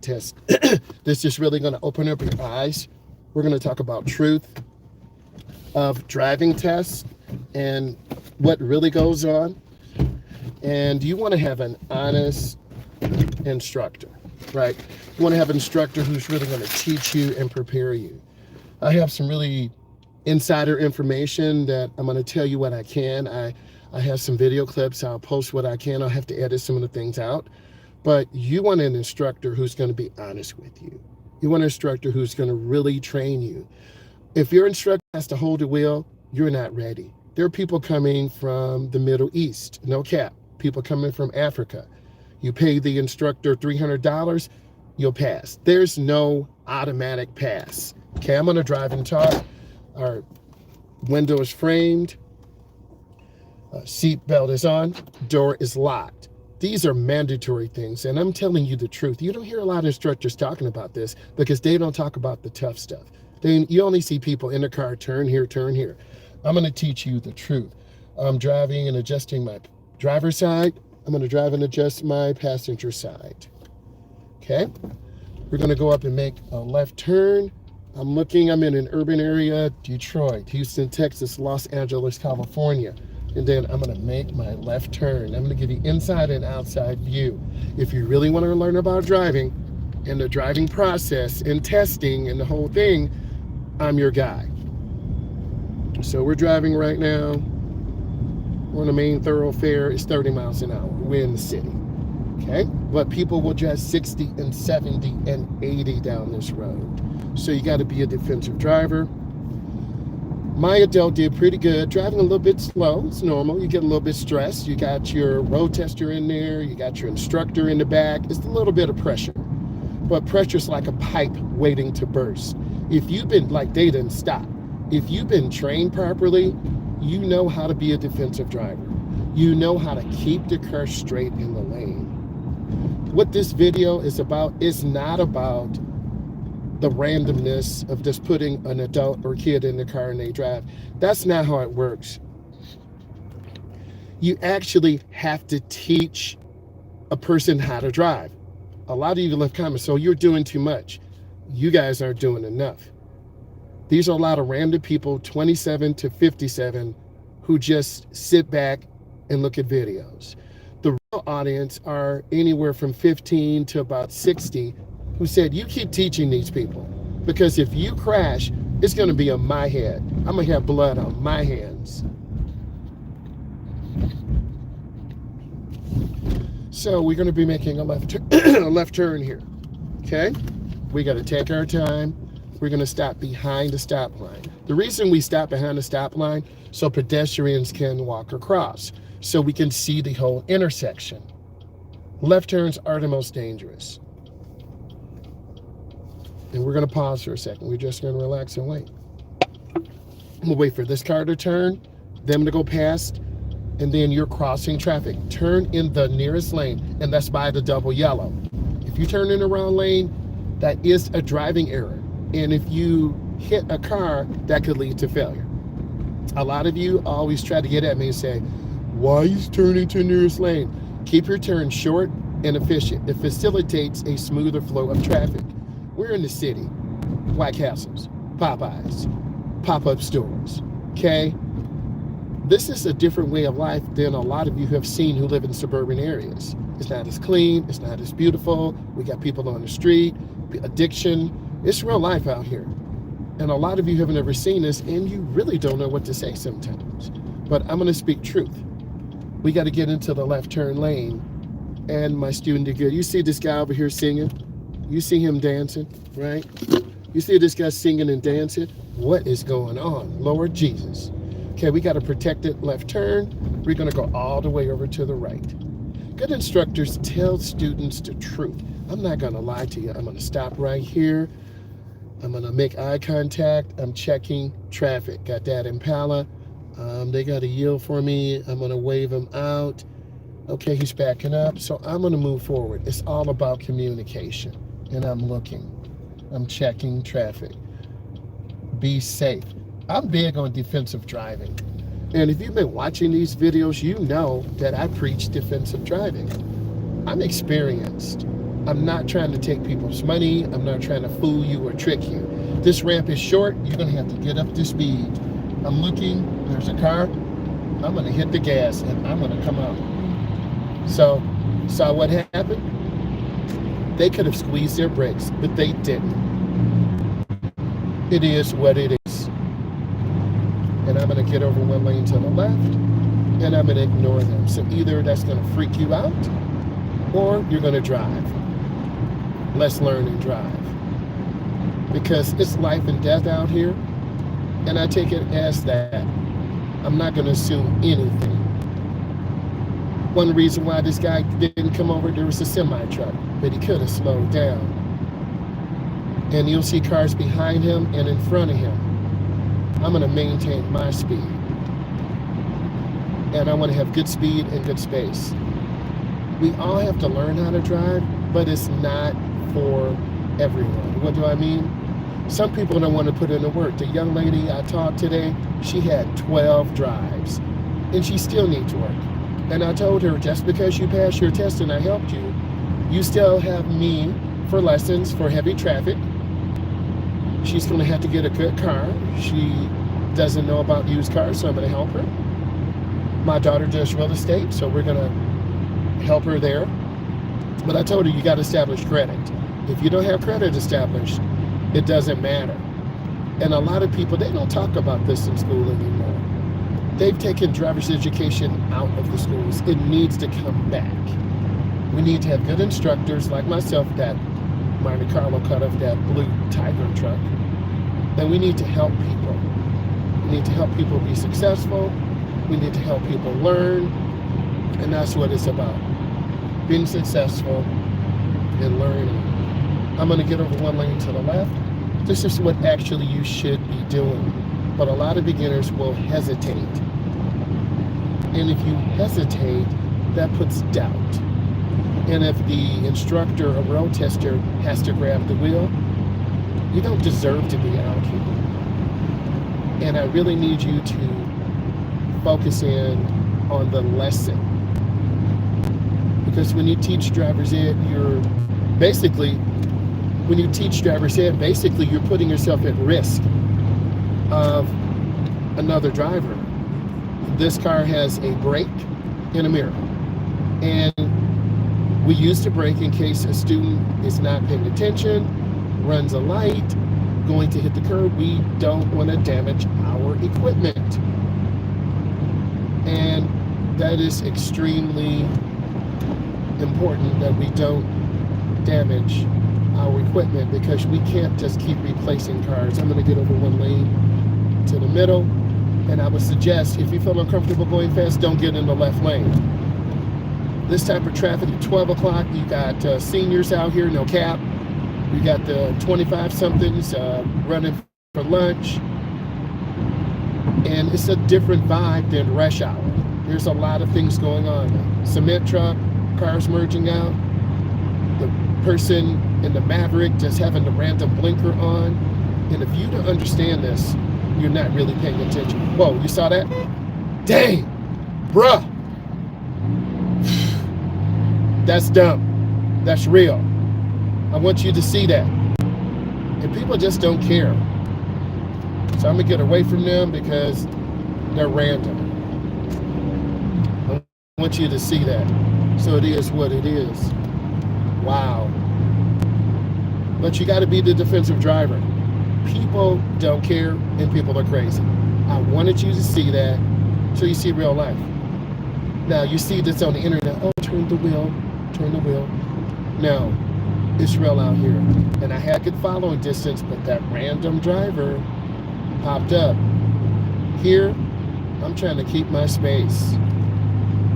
test. This is really going to open up your eyes. We're going to talk about truth of driving tests and what really goes on. And you want to have an honest instructor, right? You want to have an instructor who's really going to teach you and prepare you. I have some really insider information that I'm going to tell you what I can. I have some video clips. I'll post what I can. I'll have to edit some of the things out. But you want an instructor who's going to be honest with you. You want an instructor who's going to really train you. If your instructor has to hold the wheel, you're not ready. There are people coming from the Middle East, no cap. People coming from Africa. You pay the instructor $300, you'll pass. There's no automatic pass. Okay, I'm going to drive and talk. Our window is framed. Seat belt is on. Door is locked. These are mandatory things, and I'm telling you the truth. You don't hear a lot of instructors talking about this because they don't talk about the tough stuff. You only see people in the car, turn here, turn here. I'm going to teach you the truth. I'm driving and adjusting my driver's side. I'm going to drive and adjust my passenger side. Okay? We're going to go up and make a left turn. I'm in an urban area, Detroit, Houston, Texas, Los Angeles, California. And then I'm going to make my left turn. I'm going to give you inside and outside view. If you really want to learn about driving and the driving process and testing and the whole thing, I'm your guy. So we're driving right now. We're on the main thoroughfare. It's 30 miles an hour. We're in the city. Okay? But people will drive 60 and 70 and 80 down this road. So you got to be a defensive driver. My adult did pretty good, driving a little bit slow. It's normal. You get a little bit stressed. You got your road tester in there. You got your instructor in the back. It's a little bit of pressure. But pressure's like a pipe waiting to burst. If you've been, like, they didn't stop. If you've been trained properly, you know how to be a defensive driver. You know how to keep the car straight in the lane. What this video is about is not about the randomness of just putting an adult or kid in the car and they drive. That's not how it works. You actually have to teach a person how to drive. A lot of you left comments, so you're doing too much. You guys aren't doing enough. These are a lot of random people, 27 to 57, who just sit back and look at videos. The real audience are anywhere from 15 to about 60 who said, you keep teaching these people, because if you crash, it's going to be on my head. I'm going to have blood on my hands. So we're going to be making a left turn here. Okay? We got to take our time. We're going to stop behind the stop line. The reason we stop behind the stop line, so pedestrians can walk across, so we can see the whole intersection. Left turns are the most dangerous. And we're going to pause for a second. We're just going to relax and wait. We'll wait for this car to turn, them to go past, and then you're crossing traffic. Turn in the nearest lane, and that's by the double yellow. If you turn in the wrong lane, that is a driving error. And if you hit a car, that could lead to failure. A lot of you always try to get at me and say, why you turning to the nearest lane? Keep your turn short and efficient. It facilitates a smoother flow of traffic. We're in the city. White Castles, Popeyes, pop-up stores, okay? This is a different way of life than a lot of you have seen who live in suburban areas. It's not as clean, it's not as beautiful. We got people on the street, addiction. It's real life out here. And a lot of you have never seen this, and you really don't know what to say sometimes. But I'm gonna speak truth. We gotta get into the left turn lane, and my student did good. You see this guy over here singing? You see him dancing, right? You see this guy singing and dancing? What is going on? Lord Jesus. Okay, we got a protected left turn. We're going to go all the way over to the right. Good instructors tell students the truth. I'm not going to lie to you. I'm going to stop right here. I'm going to make eye contact. I'm checking traffic. Got that Impala. They got to yield for me. I'm going to wave them out. Okay, he's backing up. So I'm going to move forward. It's all about communication. And I'm looking. I'm checking traffic. Be safe. I'm big on defensive driving. And if you've been watching these videos, you know that I preach defensive driving. I'm experienced. I'm not trying to take people's money. I'm not trying to fool you or trick you. This ramp is short. You're going to have to get up to speed. I'm looking. There's a car. I'm going to hit the gas and I'm going to come out. So, saw what happened? They could have squeezed their brakes, but they didn't. It is what it is. And I'm going to get over one lane to the left, and I'm going to ignore them. So either that's going to freak you out, or you're going to drive. Let's learn and drive. Because it's life and death out here, and I take it as that. I'm not going to assume anything. One reason why this guy didn't come over, there was a semi-truck, but he could have slowed down. And you'll see cars behind him and in front of him. I'm going to maintain my speed. And I want to have good speed and good space. We all have to learn how to drive, but it's not for everyone. What do I mean? Some people don't want to put in the work. The young lady I taught today, she had 12 drives, and she still needs work. And I told her, just because you passed your test and I helped you, you still have me for lessons for heavy traffic. She's going to have to get a good car. She doesn't know about used cars, so I'm going to help her. My daughter does real estate, so we're going to help her there. But I told her, you got to establish credit. If you don't have credit established, it doesn't matter. And a lot of people, they don't talk about this in school anymore. They've taken driver's education out of the schools. It needs to come back. We need to have good instructors like myself, that Monte Carlo cut off that blue Tiger truck. And we need to help people. We need to help people be successful. We need to help people learn. And that's what it's about. Being successful and learning. I'm going to get over one lane to the left. This is what actually you should be doing. But a lot of beginners will hesitate. And if you hesitate, that puts doubt. And if the instructor or road tester has to grab the wheel, you don't deserve to be out here. And I really need you to focus in on the lesson. Because when you teach driver's ed, you're putting yourself at risk of another driver. This car has a brake and a mirror. And we use the brake in case a student is not paying attention, runs a light, going to hit the curb. We don't want to damage our equipment. And that is extremely important, that we don't damage our equipment, because we can't just keep replacing cars. I'm going to get over one lane to the middle, and I would suggest, if you feel uncomfortable going fast, don't get in the left lane. This type of traffic at 12 o'clock, you got seniors out here, no cap. You got the 25-somethings running for lunch. And it's a different vibe than rush hour. There's a lot of things going on. Cement truck, cars merging out. The person in the Maverick just having the random blinker on. And if you don't understand this, you're not really paying attention. Whoa, you saw that? Dang, bruh. That's dumb. That's real. I want you to see that. And people just don't care. So I'm gonna get away from them because they're random. I want you to see that. So it is what it is. Wow. But you gotta be the defensive driver. People don't care and people are crazy. I wanted you to see that so you see real life. Now you see this on the internet. Oh, turn the wheel. No, it's real out here. And I had good following distance, but that random driver popped up. Here, I'm trying to keep my space.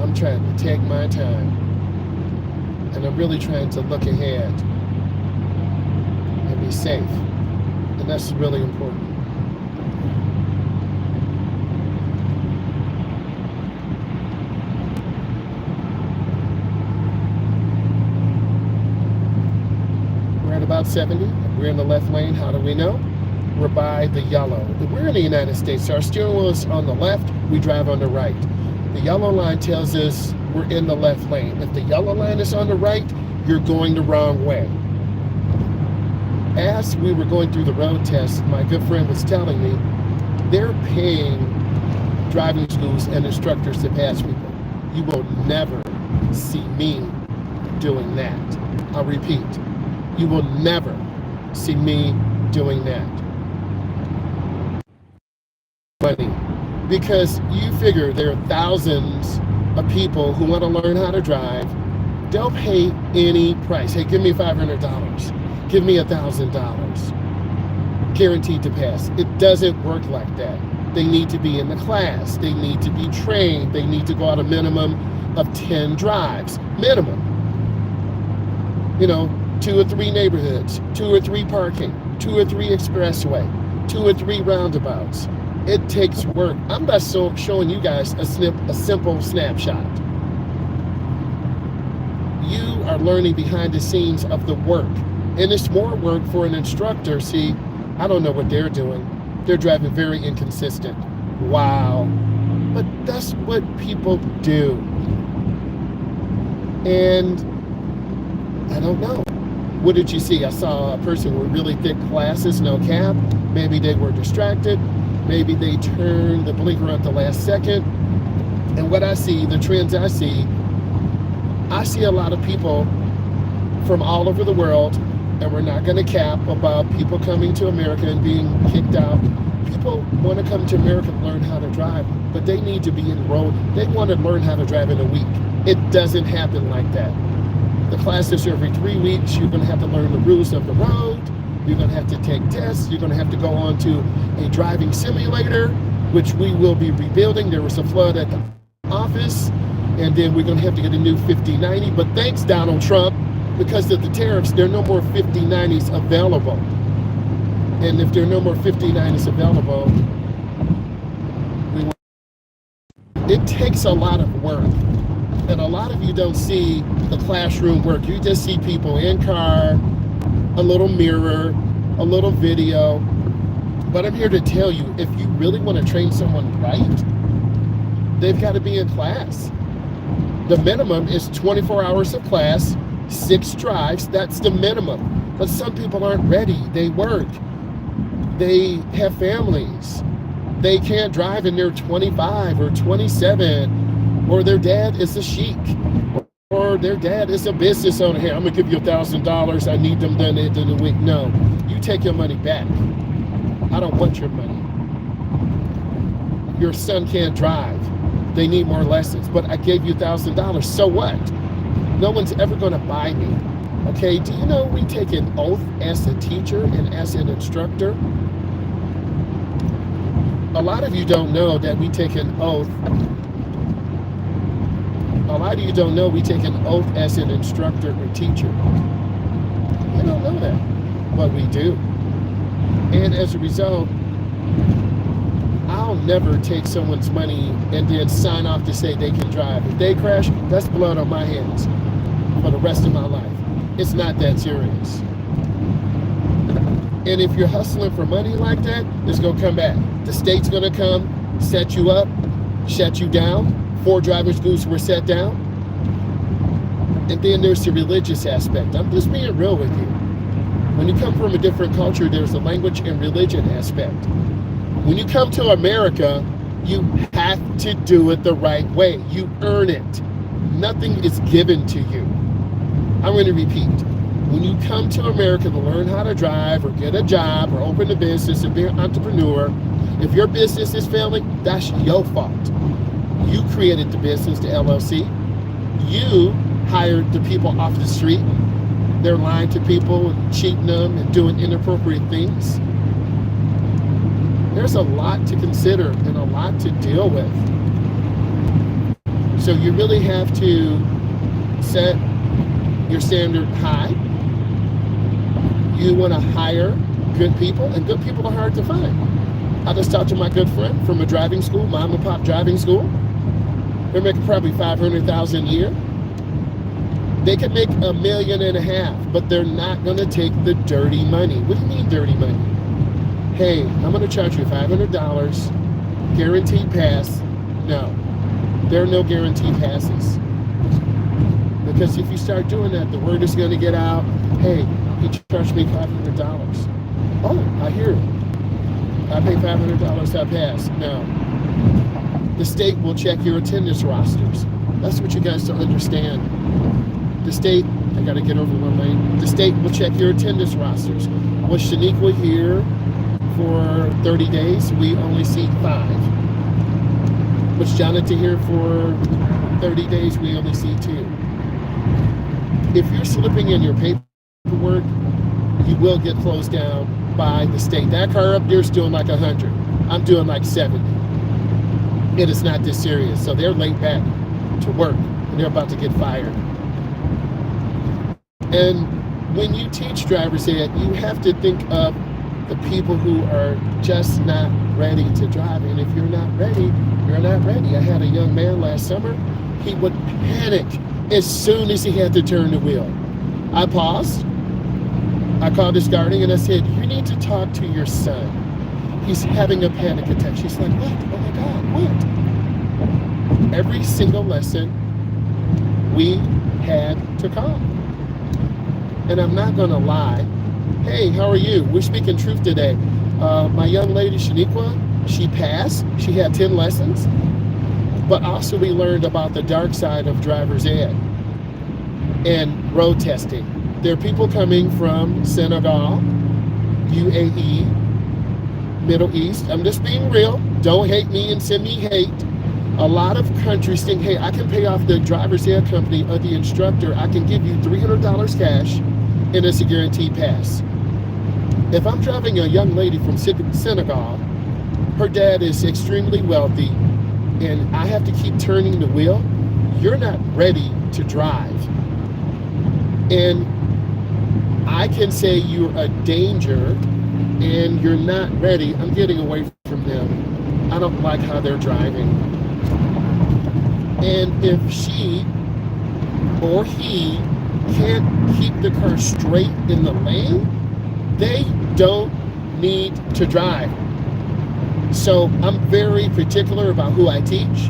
I'm trying to take my time. And I'm really trying to look ahead and be safe. And that's really important. About 70. We're in the left lane. How do we know? We're by the yellow. We're in the United States, so our steering wheel is on the left, we drive on the right. The yellow line tells us we're in the left lane. If the yellow line is on the right, You're going the wrong way. As we were going through the road test, my good friend was telling me they're paying driving schools and instructors to pass people. You will never see me doing that. I'll repeat, you will never see me doing that. Money. Because you figure there are thousands of people who want to learn how to drive. They'll pay any price. Hey, give me $500. Give me $1,000. Guaranteed to pass. It doesn't work like that. They need to be in the class. They need to be trained. They need to go out a minimum of 10 drives. Minimum. 2 or 3 neighborhoods, 2 or 3 parking, 2 or 3 expressway, 2 or 3 roundabouts. It takes work. I'm not showing you guys a simple snapshot. You are learning behind the scenes of the work. And it's more work for an instructor. See, I don't know what they're doing. They're driving very inconsistent. Wow. But that's what people do. And I don't know. What did you see? I saw a person with really thick glasses, no cap. Maybe they were distracted. Maybe they turned the blinker at the last second. And what I see, the trends I see a lot of people from all over the world, and we're not going to cap about people coming to America and being kicked out. People want to come to America and learn how to drive, but they need to be enrolled. They want to learn how to drive in a week. It doesn't happen like that. The classes are every 3 weeks. You're going to have to learn the rules of the road. You're going to have to take tests. You're going to have to go on to a driving simulator, which we will be rebuilding. There was a flood at the office, and then we're going to have to get a new 5090. But thanks, Donald Trump, because of the tariffs, there are no more 5090s available. And if there are no more 5090s available, it takes a lot of work. And a lot of you don't see the classroom work. You just see people in car, a little mirror, a little video. But I'm here to tell you, if you really want to train someone right, they've got to be in class. The minimum is 24 hours of class, 6 drives. That's the minimum. But some people aren't ready. They work. They have families. They can't drive and they're 25 or 27, or their dad is a sheik, or their dad is a business owner. Here, I'm gonna give you $1,000. I need them done in a week. No, you take your money back. I don't want your money. Your son can't drive. They need more lessons, but I gave you $1,000. So what? No one's ever gonna buy me. Okay, do you know we take an oath as a teacher and as an instructor? A lot of you don't know that we take an oath. A lot of you don't know we take an oath as an instructor or teacher. You don't know that, but we do. And as a result, I'll never take someone's money and then sign off to say they can drive. If they crash, that's blood on my hands for the rest of my life. It's not that serious. And if you're hustling for money like that, it's going to come back. The state's going to come, set you up, shut you down. 4 driving schools were set down. And then there's the religious aspect. I'm just being real with you. When you come from a different culture, there's a language and religion aspect. When you come to America, you have to do it the right way. You earn it. Nothing is given to you. I'm going to repeat. When you come to America to learn how to drive or get a job or open a business and be an entrepreneur, if your business is failing, that's your fault. You created the business, the LLC. You hired the people off the street. They're lying to people and cheating them and doing inappropriate things. There's a lot to consider and a lot to deal with. So you really have to set your standard high. You want to hire good people, and good people are hard to find. I just talked to my good friend from a driving school, mom and pop driving school. They're making probably $500,000 a year. They could make $1.5 million, but they're not going to take the dirty money. What do you mean dirty money? Hey, I'm going to charge you $500, guaranteed pass. No, there are no guaranteed passes. Because if you start doing that, the word is going to get out. Hey, he charged me $500. Oh, I hear it. I pay $500, I pass. Now, the state will check your attendance rosters. That's what you guys don't understand. The state, I got to get over one lane. The state will check your attendance rosters. Was Shaniqua here for 30 days? We only seat 5. Was Jonathan here for 30 days? We only seat 2. If you're slipping in your paperwork, you will get closed down by the state. That car up there is doing like 100. I'm doing like 70. It is not this serious. So they're late back to work and they're about to get fired. And when you teach driver's ed, you have to think of the people who are just not ready to drive. And if you're not ready, you're not ready. I had a young man last summer. He would panic as soon as he had to turn the wheel. I paused. I called his guardian and I said, you need to talk to your son. He's having a panic attack. She's like, what? Oh my God, what? Every single lesson we had to call. And I'm not gonna lie. Hey, how are you? We're speaking truth today. My young lady, Shaniqua, she passed. She had 10 lessons. But also we learned about the dark side of driver's ed and road testing. There are people coming from Senegal, UAE, Middle East. I'm just being real. Don't hate me and send me hate. A lot of countries think, hey, I can pay off the driver's ed company or the instructor. I can give you $300 cash and it's a guaranteed pass. If I'm driving a young lady from Senegal, her dad is extremely wealthy, and I have to keep turning the wheel, you're not ready to drive. And I can say you're a danger and you're not ready. I'm getting away from them. I don't like how they're driving. And if she or he can't keep the car straight in the lane, they don't need to drive. So I'm very particular about who I teach.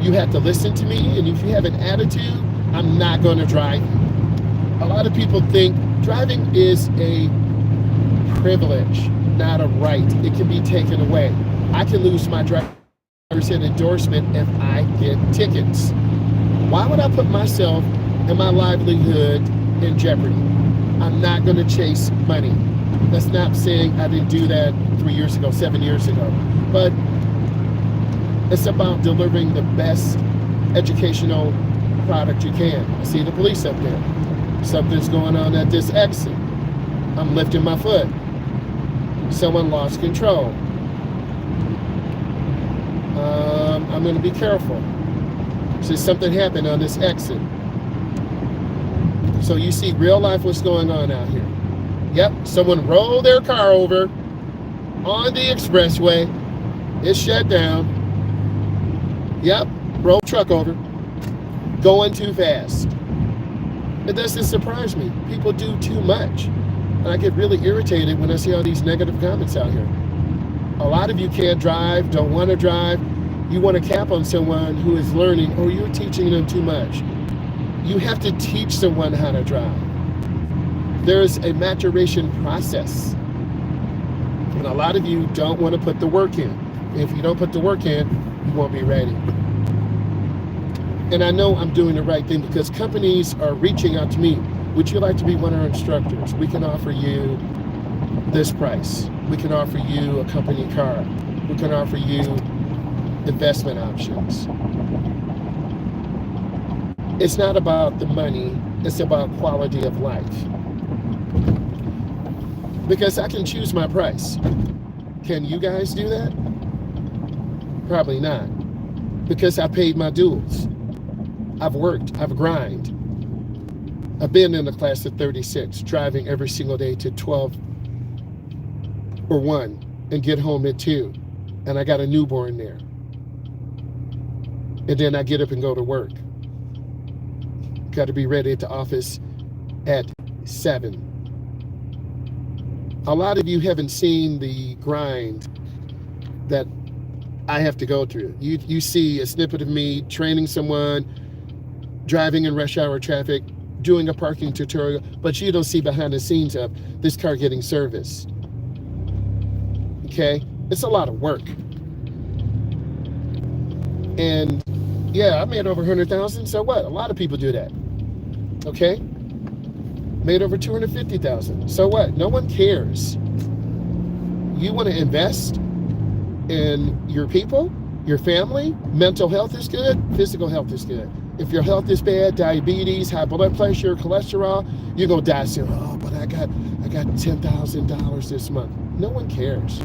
You have to listen to me, and if you have an attitude, I'm not going to drive you. A lot of people think driving is a privilege, not a right. It can be taken away. I can lose my driver's ed endorsement if I get tickets. Why would I put myself and my livelihood in jeopardy? I'm not going to chase money. That's not saying I didn't do that 3 years ago, 7 years ago. But it's about delivering the best educational product you can. I see the police up there. Something's going on at this exit. I'm lifting my foot. Someone lost control. I'm going to be careful. So something happened on this exit. So you see real life what's going on out here. Yep, someone rolled their car over on the expressway. It's shut down. Yep, rolled truck over. Going too fast. It doesn't surprise me. People do too much. And I get really irritated when I see all these negative comments out here. A lot of you can't drive, don't want to drive. You want to cap on someone who is learning, or you're teaching them too much. You have to teach someone how to drive. There's a maturation process. And a lot of you don't want to put the work in. If you don't put the work in, you won't be ready. And I know I'm doing the right thing because companies are reaching out to me. Would you like to be one of our instructors? We can offer you this price. We can offer you a company car. We can offer you investment options. It's not about the money, it's about quality of life. Because I can choose my price. Can you guys do that? Probably not. Because I paid my dues. I've worked, I've grinded. I've been in the class of 36, driving every single day to 12 or 1 and get home at 2. And I got a newborn there. And then I get up and go to work. Got to be ready at the office at 7. A lot of you haven't seen the grind that I have to go through. You see a snippet of me training someone, driving in rush hour traffic, doing a parking tutorial, but you don't see behind the scenes of this car getting serviced. Okay? It's a lot of work. And yeah, I made over 100,000. So what? A lot of people do that. Okay? Made over 250,000. So what? No one cares. You want to invest in your people, your family. Mental health is good. Physical health is good. If your health is bad, diabetes, high blood pressure, cholesterol, you're gonna die soon. Oh, but I got $10,000 this month. No one cares.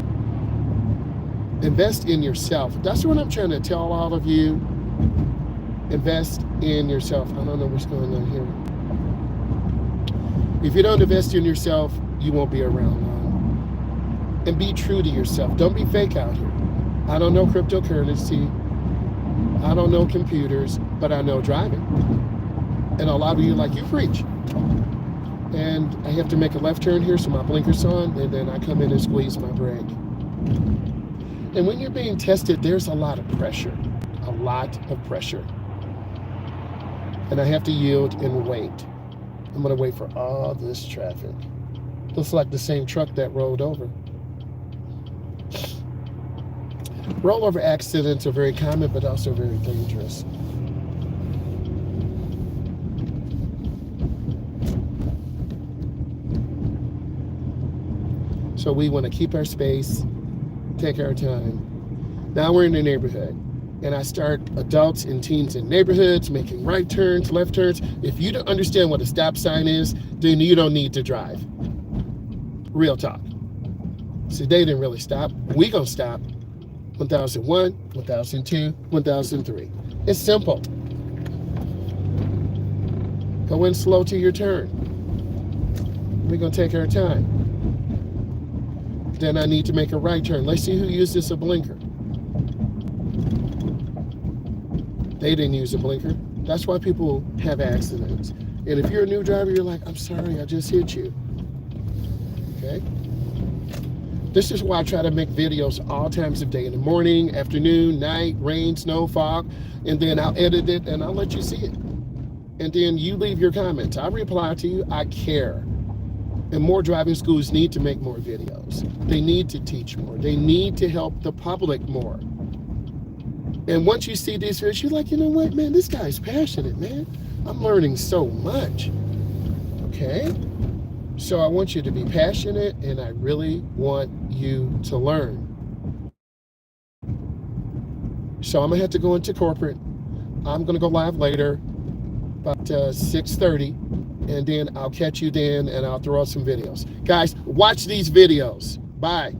Invest in yourself. That's what I'm trying to tell all of you. Invest in yourself. I don't know what's going on here. If you don't invest in yourself, you won't be around long. And be true to yourself. Don't be fake out here. I don't know cryptocurrency. I don't know computers, but I know driving. And a lot of you like, you preach. And I have to make a left turn here, so my blinker's on, and then I come in and squeeze my brake. And when you're being tested, there's a lot of pressure. A lot of pressure. And I have to yield and wait. I'm gonna wait for all this traffic. Looks like the same truck that rolled over. Rollover accidents are very common, but also very dangerous. So we want to keep our space, take our time. Now we're in the neighborhood, and I start adults and teens in neighborhoods making right turns, left turns. If you don't understand what a stop sign is, then you don't need to drive. Real talk. See, they didn't really stop. We gonna stop. 1001, 1002, 1003. It's simple. Go in slow to your turn. We're gonna take our time. Then I need to make a right turn. Let's see who uses a blinker. They didn't use a blinker. That's why people have accidents. And if you're a new driver, you're like, I'm sorry, I just hit you. Okay? This is why I try to make videos all times of day, in the morning, afternoon, night, rain, snow, fog, and then I'll edit it and I'll let you see it. And then you leave your comments. I reply to you. I care. And more driving schools need to make more videos. They need to teach more. They need to help the public more. And once you see these videos, you're like, you know what, man, this guy's passionate, man. I'm learning so much. Okay? So I want you to be passionate, and I really want you to learn. So I'm gonna have to go into corporate. I'm gonna go live later, about 6:30, and then I'll catch you then, and I'll throw out some videos. Guys, watch these videos. Bye.